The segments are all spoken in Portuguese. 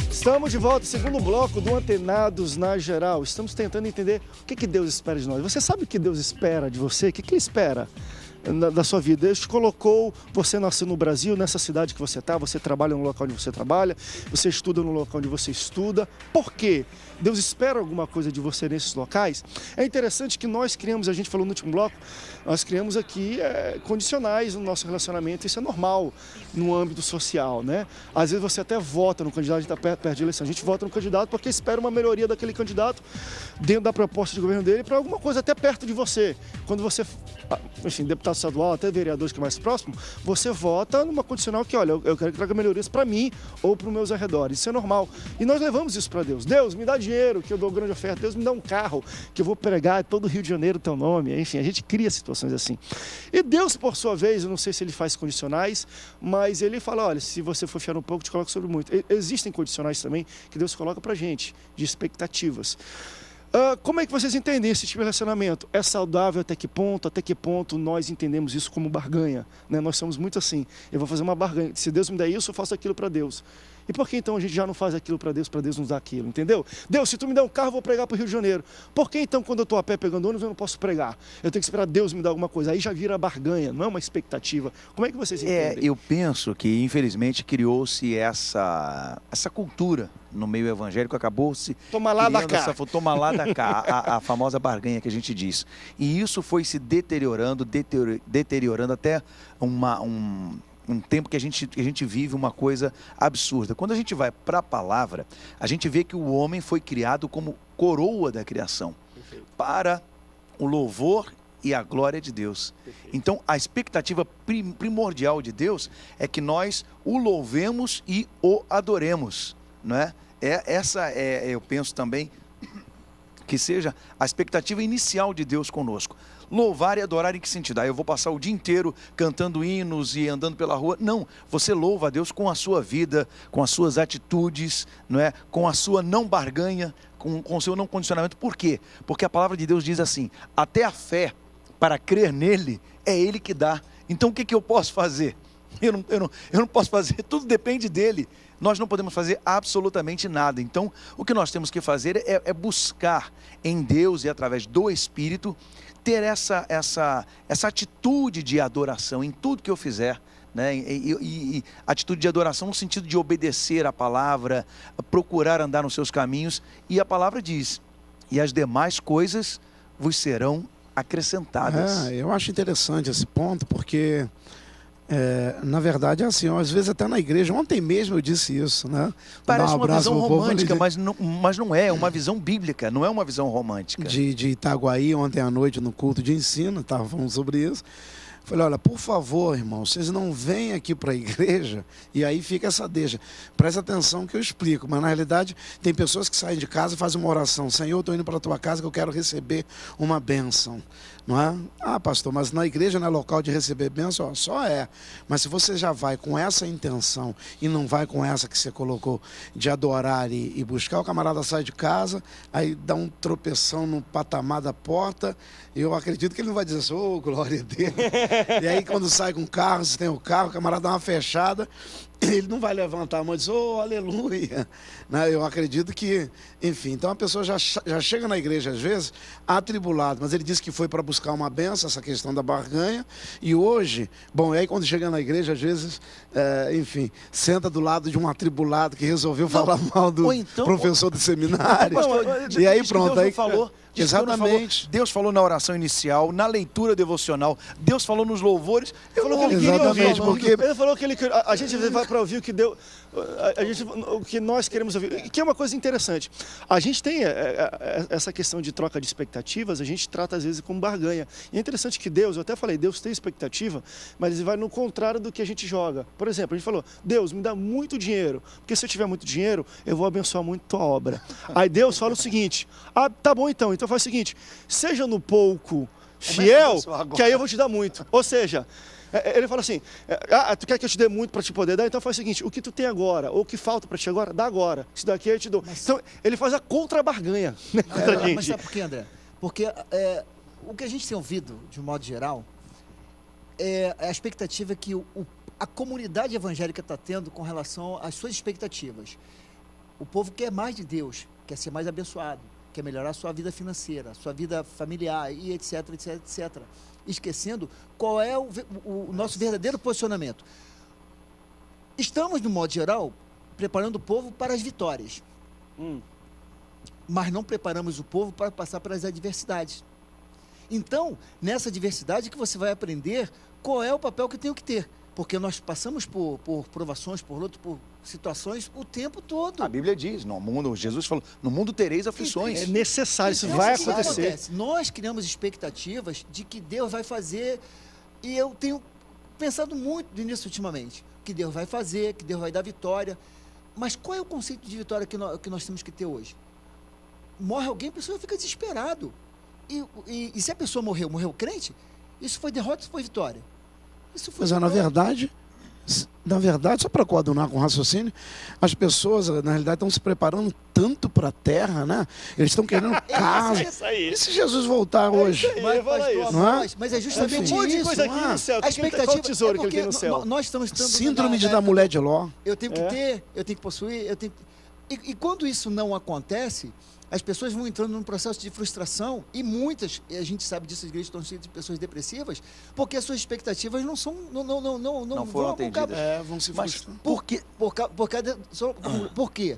Estamos de volta, segundo bloco do Antenados na Geral. Estamos tentando entender o que Deus espera de nós. Você sabe o que Deus espera de você? O que Ele espera da sua vida? Deus te colocou, você nasceu no Brasil, nessa cidade que você está, você trabalha no local onde você trabalha, você estuda no local onde você estuda. Por quê? Deus espera alguma coisa de você nesses locais? É interessante que nós criamos, a gente falou no último bloco, nós criamos aqui condicionais no nosso relacionamento, isso é normal no âmbito social, né? Às vezes você até vota no candidato, a gente está perto de eleição, a gente vota no candidato porque espera uma melhoria daquele candidato dentro da proposta de governo dele para alguma coisa até perto de você. Quando você, enfim, deputado estadual, até vereadores que é mais próximo, você vota numa condicional que, olha, eu quero que traga melhorias para mim ou para os meus arredores, isso é normal. E nós levamos isso para Deus. Deus, me dá dinheiro, que eu dou grande oferta. Deus, me dá um carro, que eu vou pregar todo o Rio de Janeiro teu nome. Enfim, a gente cria situações assim. E Deus, por sua vez, eu não sei se ele faz condicionais, mas ele fala, olha, se você for fiar um pouco, te coloca sobre muito. Existem condicionais também que Deus coloca pra gente, de expectativas. Como é que vocês entendem esse tipo de relacionamento? É saudável até que ponto? Até que ponto nós entendemos isso como barganha? Né? Nós somos muito assim. Eu vou fazer uma barganha. Se Deus me der isso, eu faço aquilo para Deus. E por que então a gente já não faz aquilo para Deus nos dar aquilo? Entendeu? Deus, se tu me der um carro, eu vou pregar para o Rio de Janeiro. Por que então quando eu estou a pé pegando ônibus, eu não posso pregar? Eu tenho que esperar Deus me dar alguma coisa. Aí já vira barganha, não é uma expectativa. Como é que vocês entendem? Eu penso que infelizmente criou-se essa cultura no meio evangélico, acabou se toma lá da cá. Toma lá da cá, a famosa barganha que a gente diz. E isso foi se deteriorando até um tempo que a gente vive uma coisa absurda. Quando a gente vai para a palavra, a gente vê que o homem foi criado como coroa da criação. Perfeito. Para o louvor e a glória de Deus. Perfeito. Então, a expectativa primordial de Deus é que nós o louvemos e o adoremos, não é? Eu penso também que seja a expectativa inicial de Deus conosco. Louvar e adorar em que sentido? Eu vou passar o dia inteiro cantando hinos e andando pela rua. Não, você louva a Deus com a sua vida, com as suas atitudes, não é? Com a sua não barganha, com o seu não condicionamento. Por quê? Porque a palavra de Deus diz assim, até a fé para crer nele, é ele que dá. Então o que eu posso fazer? Eu não posso fazer, tudo depende dele. Nós não podemos fazer absolutamente nada. Então, o que nós temos que fazer é buscar em Deus e através do Espírito ter essa atitude de adoração em tudo que eu fizer, né? E atitude de adoração no sentido de obedecer a palavra, procurar andar nos seus caminhos. E a palavra diz, e as demais coisas vos serão acrescentadas. Eu acho interessante esse ponto, porque... na verdade é assim, às vezes até na igreja, ontem mesmo eu disse isso, né? Parece uma visão romântica, mas não é uma visão bíblica, não é uma visão romântica. De Itaguaí, ontem à noite no culto de ensino, estava falando sobre isso. Falei, olha, por favor, irmão, vocês não vêm aqui para a igreja e aí fica essa deixa. Presta atenção que eu explico, mas na realidade tem pessoas que saem de casa e fazem uma oração. Senhor, eu estou indo para a tua casa que eu quero receber uma bênção. Não é? Pastor, mas na igreja não é local de receber bênção? Só é. Mas se você já vai com essa intenção e não vai com essa que você colocou de adorar e buscar, o camarada sai de casa, aí dá um tropeção no patamar da porta, eu acredito que ele não vai dizer assim, ô, glória a Deus. E aí quando sai com o carro, se tem o carro, o camarada dá uma fechada, ele não vai levantar a mão e dizer, oh, aleluia. Eu acredito que, enfim, então a pessoa já chega na igreja às vezes atribulado, mas ele disse que foi para buscar uma benção, essa questão da barganha, e hoje, e aí quando chega na igreja às vezes, enfim, senta do lado de um atribulado que resolveu falar mal do professor do seminário, e aí pronto, aí falou. Exatamente. Deus falou na oração inicial, na leitura devocional, Deus falou nos louvores. Ele falou que ele queria ouvir, porque ele falou que a gente vai para ouvir o que Deus, o que nós queremos ouvir, que é uma coisa interessante. A gente tem essa questão de troca de expectativas, a gente trata às vezes como barganha. E é interessante que Deus, eu até falei, Deus tem expectativa, mas ele vai no contrário do que a gente joga. Por exemplo, a gente falou, Deus, me dá muito dinheiro, porque se eu tiver muito dinheiro, eu vou abençoar muito tua obra. Aí Deus fala o seguinte, tá bom então faz o seguinte, seja no pouco fiel, que aí eu vou te dar muito. Ou seja, ele fala assim, tu quer que eu te dê muito para te poder dar? Então faz o seguinte, o que tu tem agora, ou o que falta para ti agora, dá agora. Isso daqui eu te dou. Então ele faz a contra-barganha, né, contra a gente. Mas sabe por quê, André? Porque o que a gente tem ouvido, de um modo geral, é a expectativa que a comunidade evangélica está tendo com relação às suas expectativas. O povo quer mais de Deus, quer ser mais abençoado, quer melhorar a sua vida financeira, a sua vida familiar e etc, etc, etc. Esquecendo qual é o nosso verdadeiro posicionamento. Estamos, no modo geral, preparando o povo para as vitórias. Mas não preparamos o povo para passar pelas adversidades. Então, nessa adversidade que você vai aprender qual é o papel que eu tenho que ter. Porque nós passamos por provações, por situações o tempo todo. A Bíblia diz, no mundo, Jesus falou, no mundo tereis aflições. É necessário, isso vai acontecer. Nós criamos expectativas de que Deus vai fazer, e eu tenho pensado muito nisso ultimamente, que Deus vai fazer, que Deus vai dar vitória. Mas qual é o conceito de vitória que nós temos que ter hoje? Morre alguém, a pessoa fica desesperado. E se a pessoa morreu crente, isso foi derrota, isso foi vitória. Isso foi Mas na verdade, só para coadunar com o raciocínio, as pessoas, na realidade, estão se preparando tanto para a terra, né? Eles estão querendo casa. E se Jesus voltar hoje? Mas é justamente tem um monte de isso. coisa aqui no céu. A expectativa Qual o tesouro que ele tem no céu? Nós estamos tendo Síndrome da mulher de Ló. Eu tenho que ter, eu tenho que possuir, eu tenho que... E quando isso não acontece, as pessoas vão entrando num processo de frustração, e muitas, e a gente sabe disso, as igrejas estão cheias de pessoas depressivas, porque as suas expectativas não foram atendidas. Vão se Mas frustrar. por quê? Por quê?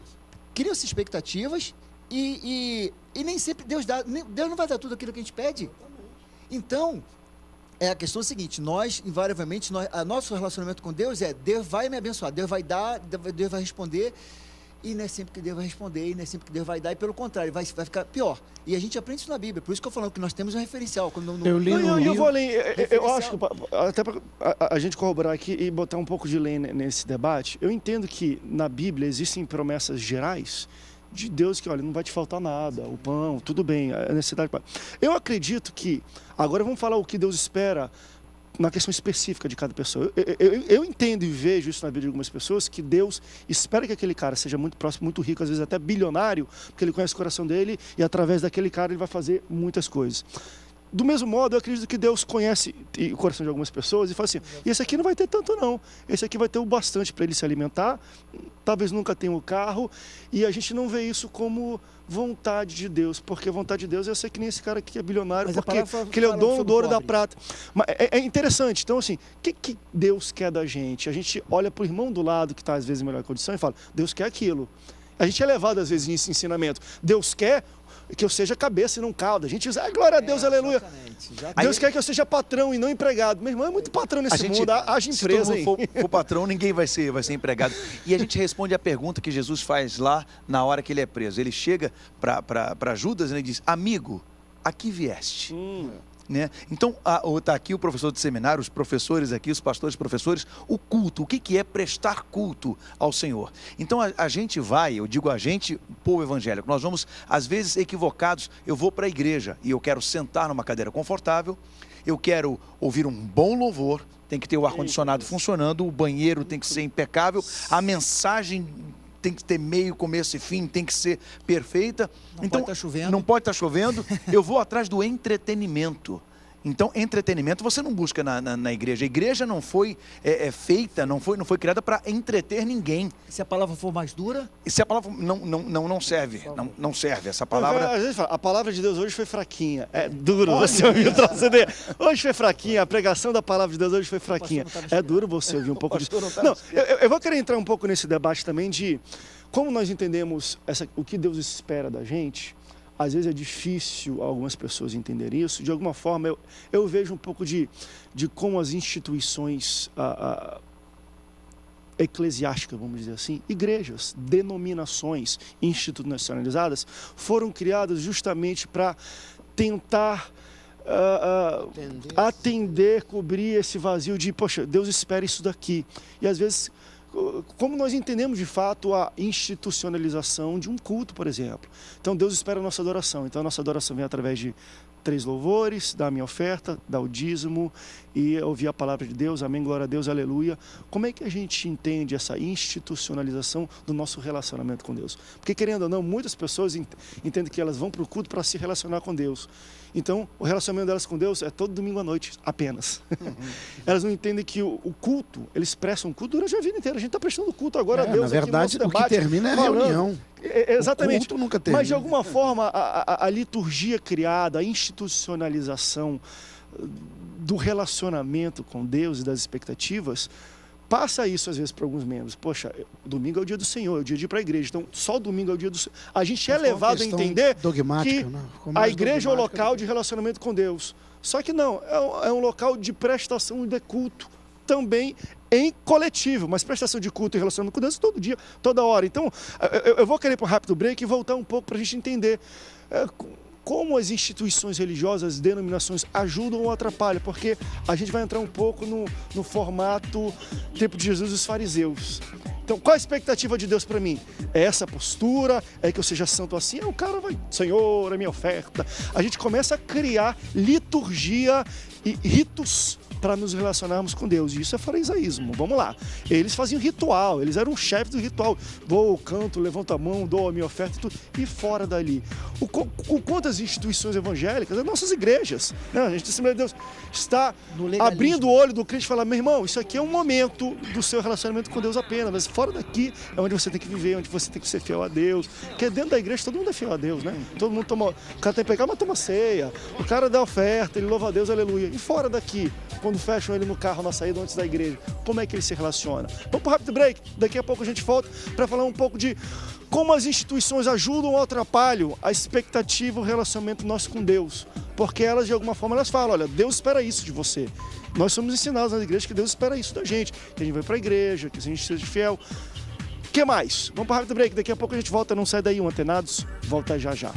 Criam-se expectativas e nem sempre Deus dá, Deus não vai dar tudo aquilo que a gente pede. Então, a questão é a seguinte, nós, invariavelmente, nosso relacionamento com Deus Deus vai me abençoar, Deus vai dar, Deus vai responder. E não é sempre que Deus vai responder, e não é sempre que Deus vai dar, e pelo contrário, vai ficar pior. E a gente aprende isso na Bíblia, por isso que eu falo que nós temos um referencial. Eu li no eu vou além, eu acho que, até para a gente corroborar aqui e botar um pouco de lei nesse debate, eu entendo que na Bíblia existem promessas gerais de Deus que, olha, não vai te faltar nada, o pão, tudo bem, a necessidade. Eu acredito que, agora vamos falar o que Deus espera na questão específica de cada pessoa. Eu entendo e vejo isso na vida de algumas pessoas, que Deus espera que aquele cara seja muito próximo, muito rico, às vezes até bilionário, porque ele conhece o coração dele e através daquele cara ele vai fazer muitas coisas. Do mesmo modo, eu acredito que Deus conhece o coração de algumas pessoas e fala assim, e esse aqui não vai ter tanto não, esse aqui vai ter o bastante para ele se alimentar, talvez nunca tenha um carro, e a gente não vê isso como vontade de Deus, porque vontade de Deus, eu sei que nem esse cara aqui é bilionário, porque ele é o dono do ouro e da prata. Mas é interessante, então assim, o que Deus quer da gente? A gente olha para o irmão do lado, que está às vezes em melhor condição, e fala, Deus quer aquilo. A gente é levado às vezes nesse ensinamento, Deus quer que eu seja cabeça e não cauda. A gente diz, glória a Deus, aleluia. Exatamente. Deus quer que eu seja patrão e não empregado. Meu irmão, é muito patrão nesse mundo, haja empresa, se todo mundo for patrão, ninguém vai ser empregado. E a gente responde a pergunta que Jesus faz lá na hora que ele é preso. Ele chega para Judas e ele diz, amigo, a que vieste? Né? Então, está aqui o professor de seminário, os professores aqui, os pastores professores, o culto, o que é prestar culto ao Senhor. Então, a gente vai, eu digo a gente, o povo evangélico, nós vamos, às vezes, equivocados, eu vou para a igreja e eu quero sentar numa cadeira confortável, eu quero ouvir um bom louvor, tem que ter o ar-condicionado funcionando, o banheiro tem que ser impecável, a mensagem tem que ter meio, começo e fim, tem que ser perfeita. Então, não pode estar chovendo. Eu vou atrás do entretenimento. Então, entretenimento você não busca na igreja. A igreja não foi feita, não foi criada para entreter ninguém. Se a palavra for mais dura? Se a palavra não serve. Não serve. Essa palavra... Às vezes fala, a palavra de Deus hoje foi fraquinha. É duro você ouvir o troço dele. Hoje foi fraquinha. A pregação da palavra de Deus hoje foi fraquinha. É duro você ouvir um pouco disso. Não, eu vou querer entrar um pouco nesse debate também de como nós entendemos o que Deus espera da gente. Às vezes é difícil algumas pessoas entenderem isso. De alguma forma, eu vejo um pouco de como as instituições eclesiásticas, vamos dizer assim, igrejas, denominações institucionalizadas, foram criadas justamente para tentar atender, cobrir esse vazio de, poxa, Deus espera isso daqui. E às vezes... Como nós entendemos de fato a institucionalização de um culto, por exemplo. Então Deus espera a nossa adoração. Então a nossa adoração vem através de 3 louvores, dar a minha oferta, dar o dízimo e ouvir a palavra de Deus, amém, glória a Deus, aleluia. Como é que a gente entende essa institucionalização do nosso relacionamento com Deus? Porque, querendo ou não, muitas pessoas entendem que elas vão para o culto para se relacionar com Deus. Então, o relacionamento delas com Deus é todo domingo à noite, apenas. Elas não entendem que o culto, eles prestam culto durante a vida inteira. A gente está prestando culto agora a Deus. Na verdade, aqui, o que termina é a reunião. Exatamente. O culto nunca termina. Mas, de alguma forma, a liturgia criada, a institucionalização do relacionamento com Deus e das expectativas, passa isso às vezes para alguns membros. Poxa, domingo é o dia do Senhor, é o dia de ir para a igreja. Então, só domingo é o dia do Senhor. A gente é levado a entender que a igreja é o local de relacionamento com Deus. Só que não, é um local de prestação de culto. Também em coletivo, mas prestação de culto e relacionamento com Deus todo dia, toda hora. Então, eu vou querer para um rápido break e voltar um pouco para a gente entender como as instituições religiosas, as denominações ajudam ou atrapalham, porque a gente vai entrar um pouco no formato tempo de Jesus e os fariseus. Então, qual a expectativa de Deus para mim? É essa postura? É que eu seja santo assim? O cara vai, Senhor, é minha oferta. A gente começa a criar liturgia e ritos para nos relacionarmos com Deus. E isso é farisaísmo. Vamos lá. Eles faziam ritual, eles eram chefes do ritual. Vou, canto, levanto a mão, dou a minha oferta e tudo. E fora dali. O quanto as instituições evangélicas, as nossas igrejas, né? A gente, Assembleia de Deus, está abrindo o olho do crente e falar, meu irmão, isso aqui é um momento do seu relacionamento com Deus apenas, mas fora daqui é onde você tem que viver, onde você tem que ser fiel a Deus. Porque dentro da igreja todo mundo é fiel a Deus, né? Todo mundo toma, o cara tem pecado, mas toma ceia. O cara dá oferta, ele louva a Deus, aleluia. E fora daqui, quando fecham ele no carro na saída antes da igreja, como é que ele se relaciona? Vamos para o rápido break, daqui a pouco a gente volta para falar um pouco de como as instituições ajudam ou atrapalham a expectativa, o relacionamento nosso com Deus. Porque elas, de alguma forma, elas falam, olha, Deus espera isso de você. Nós somos ensinados nas igrejas que Deus espera isso da gente, que a gente vai para a igreja, que a gente seja fiel. O que mais? Vamos para o rápido break, daqui a pouco a gente volta, não sai daí, Antenados, volta já já.